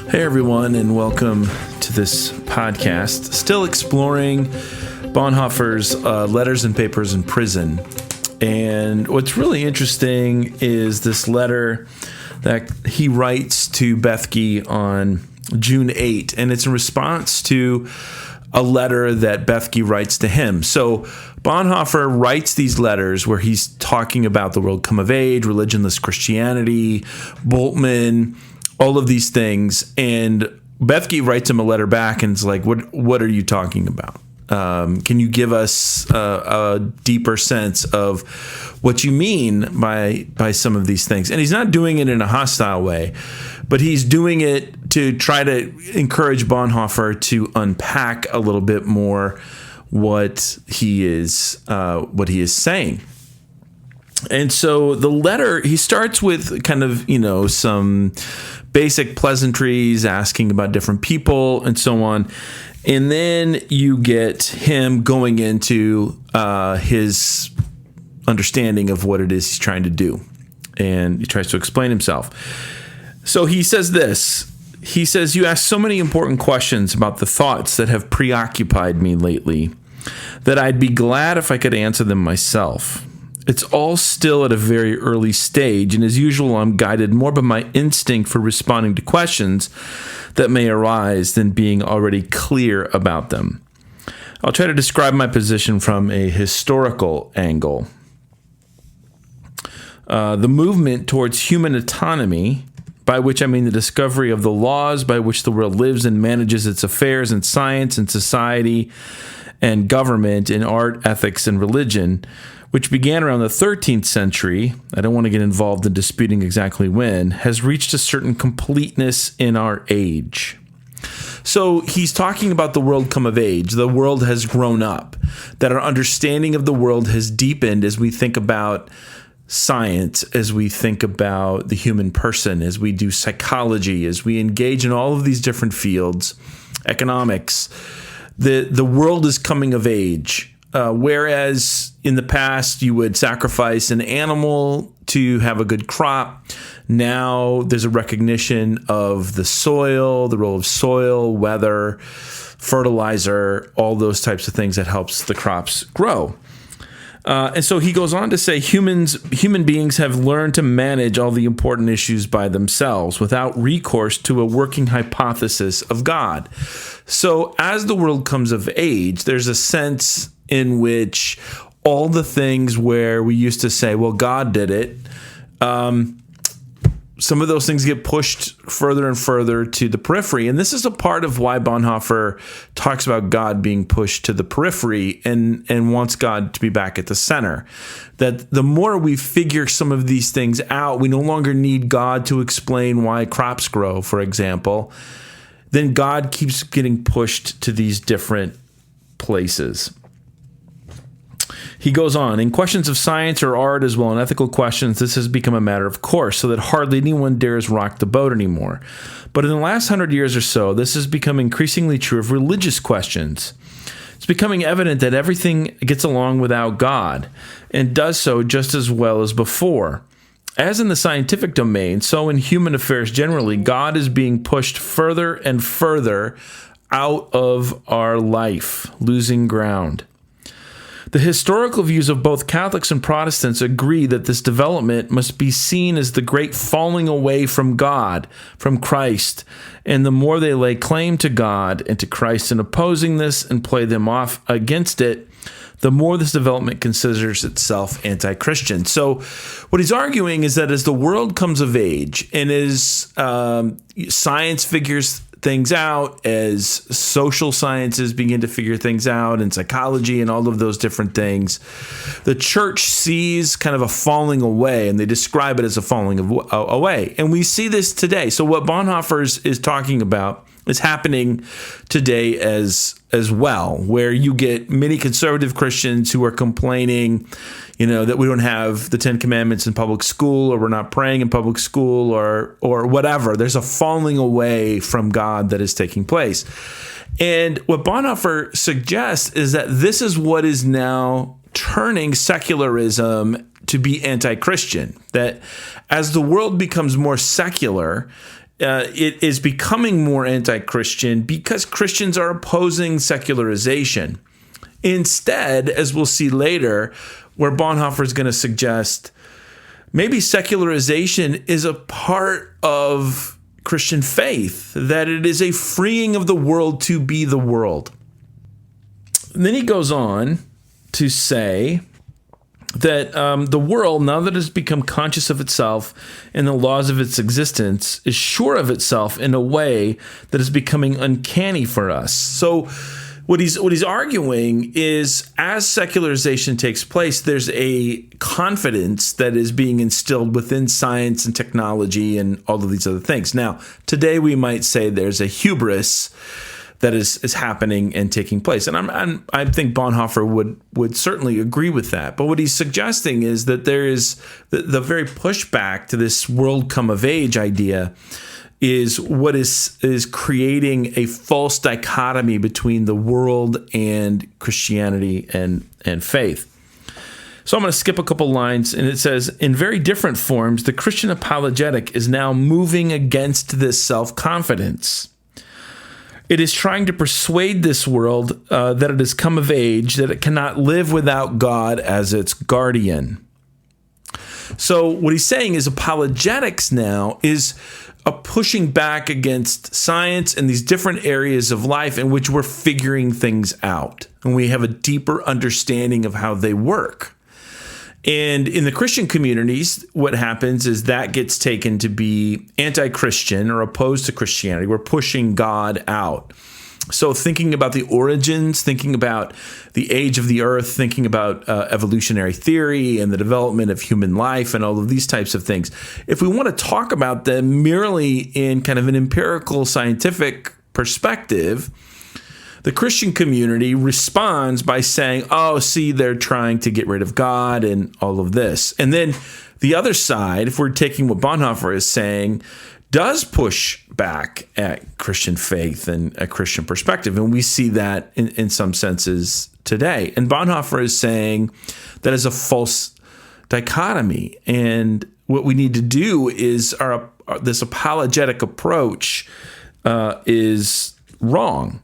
Hey everyone, and welcome to this podcast. Still exploring Bonhoeffer's letters and papers in prison. And what's really interesting is this letter that he writes to Bethge on June 8, and it's in response to a letter that Bethge writes to him. So Bonhoeffer writes these letters where he's talking about the world come of age, religionless Christianity, Bultmann, all of these things. And Bethge writes him a letter back and is like, what are you talking about? Can you give us a deeper sense of what you mean by some of these things? And he's not doing it in a hostile way, but he's doing it to try to encourage Bonhoeffer to unpack a little bit more what he is saying. And so the letter, he starts with kind of, some basic pleasantries, asking about different people and so on. And then you get him going into his understanding of what it is he's trying to do. And he tries to explain himself. So he says this. He says, "You ask so many important questions about the thoughts that have preoccupied me lately that I'd be glad if I could answer them myself. It's all still at a very early stage, and as usual, I'm guided more by my instinct for responding to questions that may arise than being already clear about them. I'll try to describe my position from a historical angle. The movement towards human autonomy, by which I mean the discovery of the laws by which the world lives and manages its affairs in science and society and government, in art, ethics, and religion, which began around the 13th century, I don't want to get involved in disputing exactly when, has reached a certain completeness in our age." So he's talking about the world come of age. The world has grown up, that our understanding of the world has deepened as we think about science, as we think about the human person, as we do psychology, as we engage in all of these different fields, economics. The world is coming of age. Whereas in the past you would sacrifice an animal to have a good crop, now there's a recognition of the soil, the role of soil, weather, fertilizer, all those types of things that helps the crops grow. And so he goes on to say human beings have learned to manage all the important issues by themselves without recourse to a working hypothesis of God. So as the world comes of age, there's a sense in which all the things where we used to say, well, God did it, some of those things get pushed further and further to the periphery. And this is a part of why Bonhoeffer talks about God being pushed to the periphery and wants God to be back at the center. That the more we figure some of these things out, we no longer need God to explain why crops grow, for example. Then God keeps getting pushed to these different places. He goes on, "In questions of science or art as well as ethical questions, this has become a matter of course, so that hardly anyone dares rock the boat anymore. But in the last 100 years or so, this has become increasingly true of religious questions. It's becoming evident that everything gets along without God, and does so just as well as before. As in the scientific domain, so in human affairs generally, God is being pushed further and further out of our life, losing ground. The historical views of both Catholics and Protestants agree that this development must be seen as the great falling away from God, from Christ, and the more they lay claim to God and to Christ in opposing this and play them off against it, the more this development considers itself anti-Christian. So what he's arguing is that as the world comes of age and as science figures things out, as social sciences begin to figure things out, and psychology and all of those different things, the church sees kind of a falling away, and they describe it as a falling away. And we see this today. So what Bonhoeffer is talking about is happening today as well, where you get many conservative Christians who are complaining, that we don't have the Ten Commandments in public school, or we're not praying in public school, or whatever. There's a falling away from God that is taking place. And what Bonhoeffer suggests is that this is what is now turning secularism to be anti-Christian, that as the world becomes more secular it is becoming more anti-Christian because Christians are opposing secularization. Instead, as we'll see later, where Bonhoeffer is going to suggest maybe secularization is a part of Christian faith, that it is a freeing of the world to be the world. And then he goes on to say that the world, now that it has become conscious of itself and the laws of its existence, is sure of itself in a way that is becoming uncanny for us. So what he's arguing is, as secularization takes place, there's a confidence that is being instilled within science and technology and all of these other things. Now, today we might say there's a hubris that is happening and taking place. And I think Bonhoeffer would certainly agree with that. But what he's suggesting is that there is the very pushback to this world come of age idea is what is creating a false dichotomy between the world and Christianity and faith. So I'm going to skip a couple lines, and it says, in very different forms, the Christian apologetic is now moving against this self-confidence. It is trying to persuade this world that it has come of age, that it cannot live without God as its guardian. So what he's saying is apologetics now is a pushing back against science and these different areas of life in which we're figuring things out, and we have a deeper understanding of how they work. And in the Christian communities, what happens is that gets taken to be anti-Christian or opposed to Christianity. We're pushing God out. So thinking about the origins, thinking about the age of the earth, thinking about evolutionary theory and the development of human life and all of these types of things. If we want to talk about them merely in kind of an empirical scientific perspective, the Christian community responds by saying, oh, see, they're trying to get rid of God and all of this. And then the other side, if we're taking what Bonhoeffer is saying, does push back at Christian faith and a Christian perspective. And we see that in some senses today. And Bonhoeffer is saying that is a false dichotomy. And what we need to do is this apologetic approach is wrong.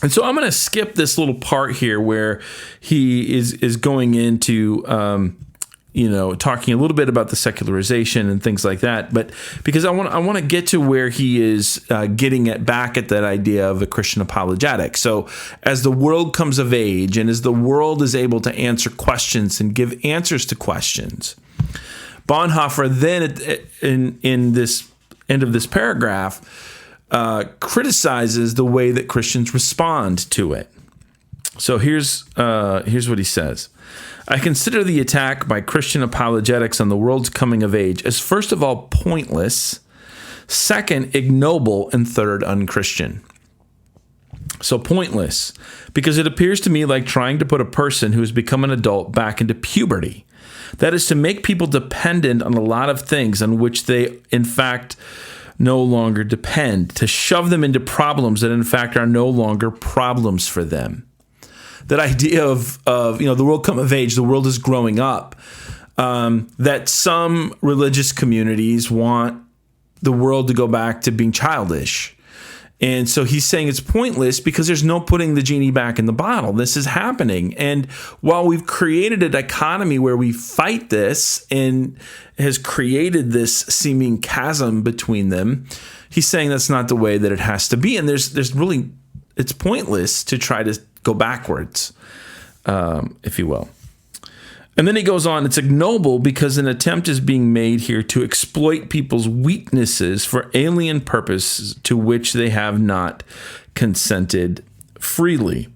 And so I'm going to skip this little part here where he is going into, talking a little bit about the secularization and things like that. But because I want to get to where he is getting back at that idea of a Christian apologetic. So as the world comes of age and as the world is able to answer questions and give answers to questions, Bonhoeffer then in this end of this paragraph criticizes the way that Christians respond to it. So here's what he says. I consider the attack by Christian apologetics on the world's coming of age as, first of all, pointless, second, ignoble, and third, unchristian. So pointless, because it appears to me like trying to put a person who has become an adult back into puberty. That is to make people dependent on a lot of things on which they, in fact, no longer depend, to shove them into problems that in fact are no longer problems for them. That idea of the world come of age, the world is growing up, that some religious communities want the world to go back to being childish. And so he's saying it's pointless because there's no putting the genie back in the bottle. This is happening. And while we've created a dichotomy where we fight this and has created this seeming chasm between them, he's saying that's not the way that it has to be. And there's really, it's pointless to try to go backwards, if you will. And then he goes on, it's ignoble because an attempt is being made here to exploit people's weaknesses for alien purposes to which they have not consented freely.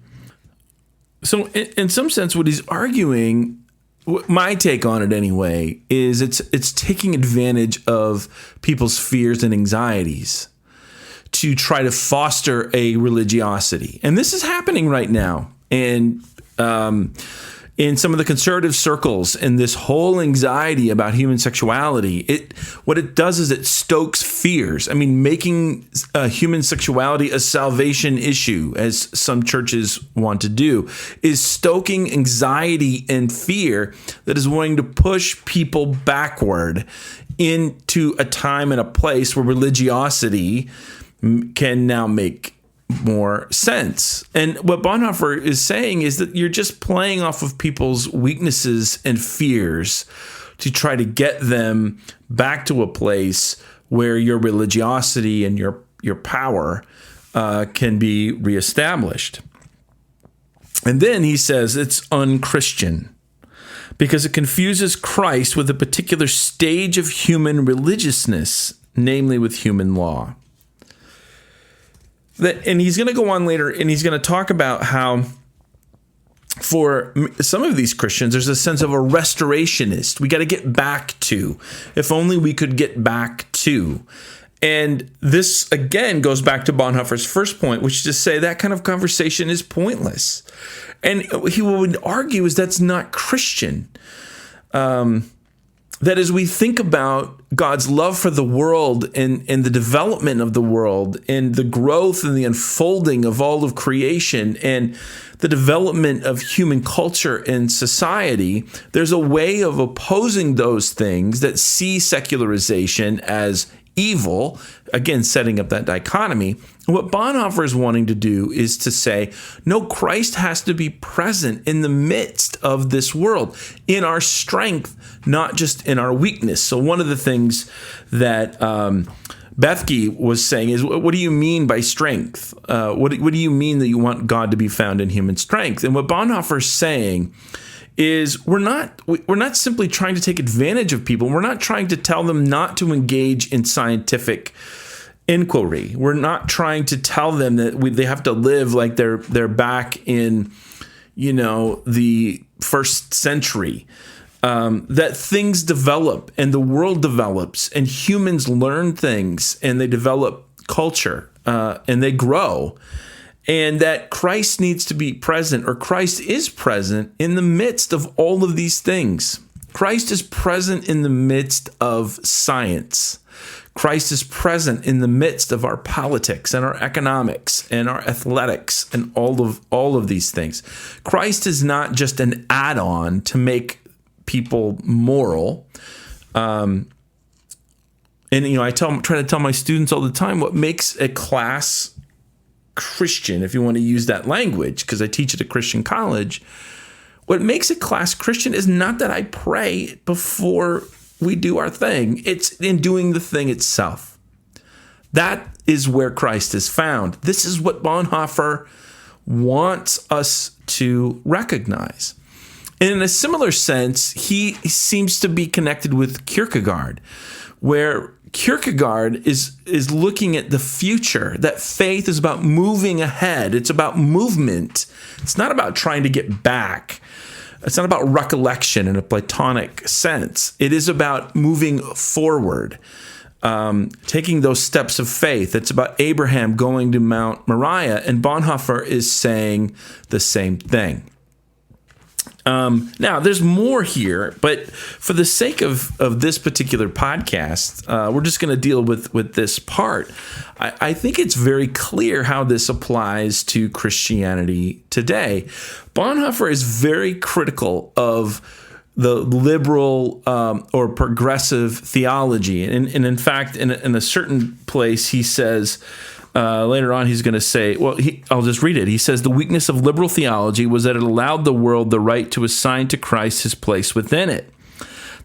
So in some sense, what he's arguing, my take on it anyway, is it's taking advantage of people's fears and anxieties to try to foster a religiosity. And this is happening right now. And in some of the conservative circles, and this whole anxiety about human sexuality, what it does is it stokes fears. I mean, making human sexuality a salvation issue, as some churches want to do, is stoking anxiety and fear that is wanting to push people backward into a time and a place where religiosity can now make more sense. And what Bonhoeffer is saying is that you're just playing off of people's weaknesses and fears to try to get them back to a place where your religiosity and your power can be reestablished. And then he says it's unchristian because it confuses Christ with a particular stage of human religiousness, namely with human law. And he's going to go on later and he's going to talk about how for some of these Christians, there's a sense of a restorationist. We got to get back to, if only we could get back to. And this, again, goes back to Bonhoeffer's first point, which is to say that kind of conversation is pointless. And he would argue is that's not Christian. That as we think about God's love for the world and the development of the world and the growth and the unfolding of all of creation and the development of human culture and society, there's a way of opposing those things that see secularization as evil, again, setting up that dichotomy. And what Bonhoeffer is wanting to do is to say, no, Christ has to be present in the midst of this world, in our strength, not just in our weakness. So one of the things that Bethge was saying is, what do you mean by strength? What do you mean that you want God to be found in human strength? And what Bonhoeffer is saying is we're not simply trying to take advantage of people. We're not trying to tell them not to engage in scientific inquiry. We're not trying to tell them that they have to live like they're back in, the first century. That things develop and the world develops and humans learn things and they develop culture and they grow. And that Christ needs to be present, or Christ is present in the midst of all of these things. Christ is present in the midst of science. Christ is present in the midst of our politics and our economics and our athletics and all of these things. Christ is not just an add-on to make people moral. I try to tell my students all the time what makes a class Christian, if you want to use that language, because I teach at a Christian college. What makes a class Christian is not that I pray before we do our thing. It's in doing the thing itself. That is where Christ is found. This is what Bonhoeffer wants us to recognize. And in a similar sense, he seems to be connected with Kierkegaard, where Kierkegaard is looking at the future, that faith is about moving ahead. It's about movement. It's not about trying to get back. It's not about recollection in a Platonic sense. It is about moving forward, taking those steps of faith. It's about Abraham going to Mount Moriah, and Bonhoeffer is saying the same thing. Now, there's more here, but for the sake of this particular podcast, we're just going to deal with this part. I think it's very clear how this applies to Christianity today. Bonhoeffer is very critical of the liberal or progressive theology. And in fact, in a certain place, he says, later on, he's going to say, I'll just read it. He says, the weakness of liberal theology was that it allowed the world the right to assign to Christ his place within it,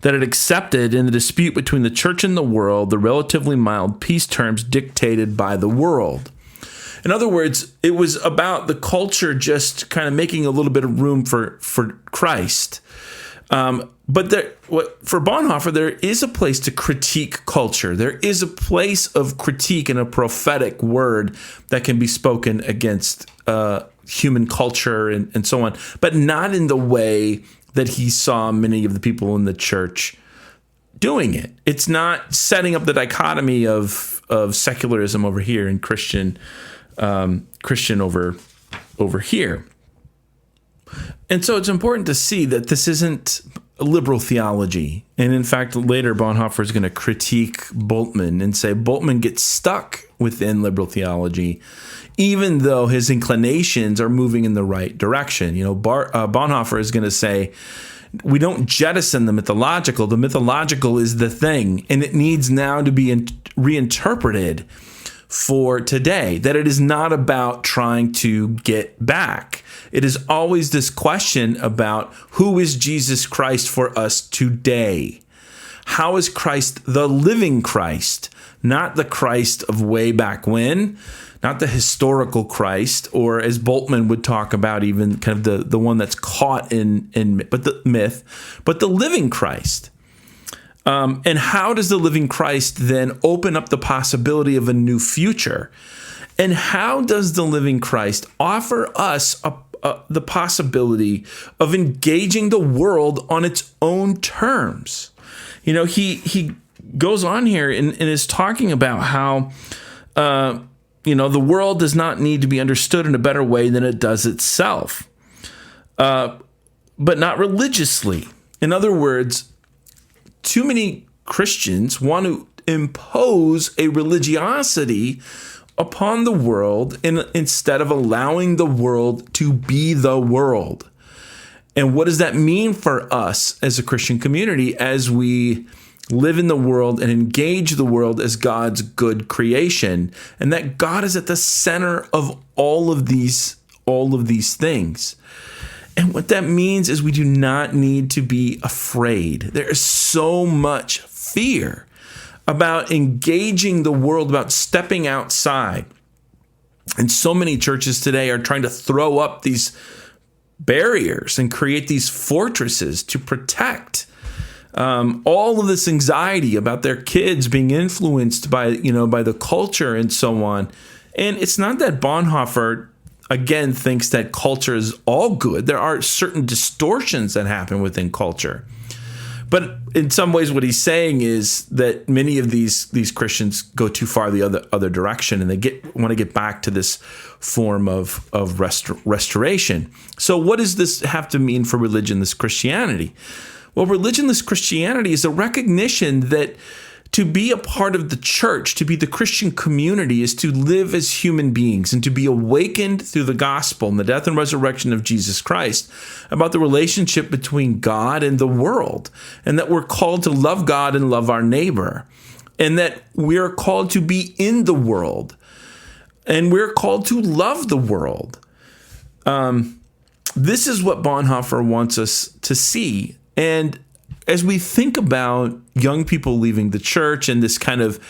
that it accepted in the dispute between the church and the world the relatively mild peace terms dictated by the world. In other words, it was about the culture just kind of making a little bit of room for Christ. But for Bonhoeffer, there is a place to critique culture. There is a place of critique and a prophetic word that can be spoken against human culture and so on, but not in the way that he saw many of the people in the church doing it. It's not setting up the dichotomy of secularism over here and Christian over here. And so it's important to see that this isn't liberal theology. And in fact, later Bonhoeffer is going to critique Bultmann and say Bultmann gets stuck within liberal theology, even though his inclinations are moving in the right direction. Bonhoeffer is going to say, we don't jettison the mythological. The mythological is the thing, and it needs now to be reinterpreted for today, that it is not about trying to get back. It is always this question about who is Jesus Christ for us today? How is Christ the living Christ, not the Christ of way back when, not the historical Christ, or as Boltman would talk about, even kind of the one that's caught in but the myth, but the living Christ. And how does the living Christ then open up the possibility of a new future? And how does the living Christ offer us the possibility of engaging the world on its own terms? You know, he goes on here and is talking about how, the world does not need to be understood in a better way than it does itself, but not religiously. In other words, too many Christians want to impose a religiosity upon the world instead of allowing the world to be the world. And what does that mean for us as a Christian community as we live in the world and engage the world as God's good creation, and that God is at the center of all of these things? And what that means is we do not need to be afraid. There is so much fear about engaging the world, about stepping outside. And so many churches today are trying to throw up these barriers and create these fortresses to protect all of this anxiety about their kids being influenced by the culture and so on. And it's not that Bonhoeffer, again, thinks that culture is all good. There are certain distortions that happen within culture. But in some ways, what he's saying is that many of these Christians go too far the other direction, and they want to get back to this form of restoration. So what does this have to mean for religionless Christianity? Well, religionless Christianity is a recognition that to be a part of the church, to be the Christian community, is to live as human beings and to be awakened through the gospel and the death and resurrection of Jesus Christ about the relationship between God and the world, and that we're called to love God and love our neighbor, and that we're called to be in the world, and we're called to love the world. This is what Bonhoeffer wants us to see. And as we think about young people leaving the church and this kind of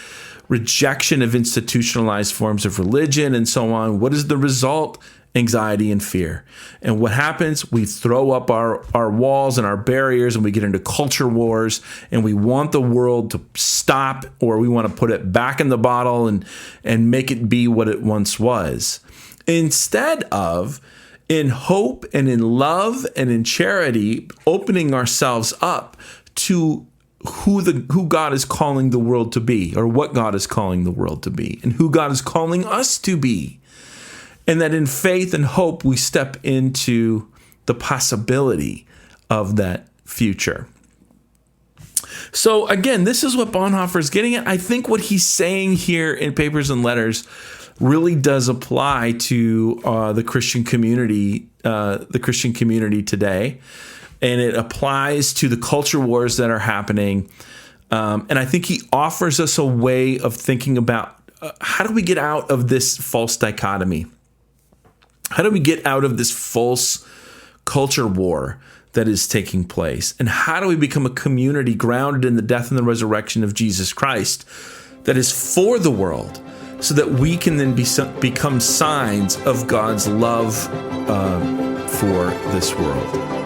rejection of institutionalized forms of religion and so on, what is the result? Anxiety and fear. And what happens? We throw up our walls and our barriers, and we get into culture wars, and we want the world to stop, or we want to put it back in the bottle and make it be what it once was. Instead of, in hope and in love and in charity, opening ourselves up to who God is calling the world to be, or what God is calling the world to be, and who God is calling us to be. And that in faith and hope, we step into the possibility of that future. So again, this is what Bonhoeffer is getting at. I think what he's saying here in Papers and Letters really does apply to the Christian community today, and it applies to the culture wars that are happening. And I think he offers us a way of thinking about how do we get out of this false dichotomy? How do we get out of this false culture war that is taking place? And how do we become a community grounded in the death and the resurrection of Jesus Christ that is for the world, so that we can then become signs of God's love for this world?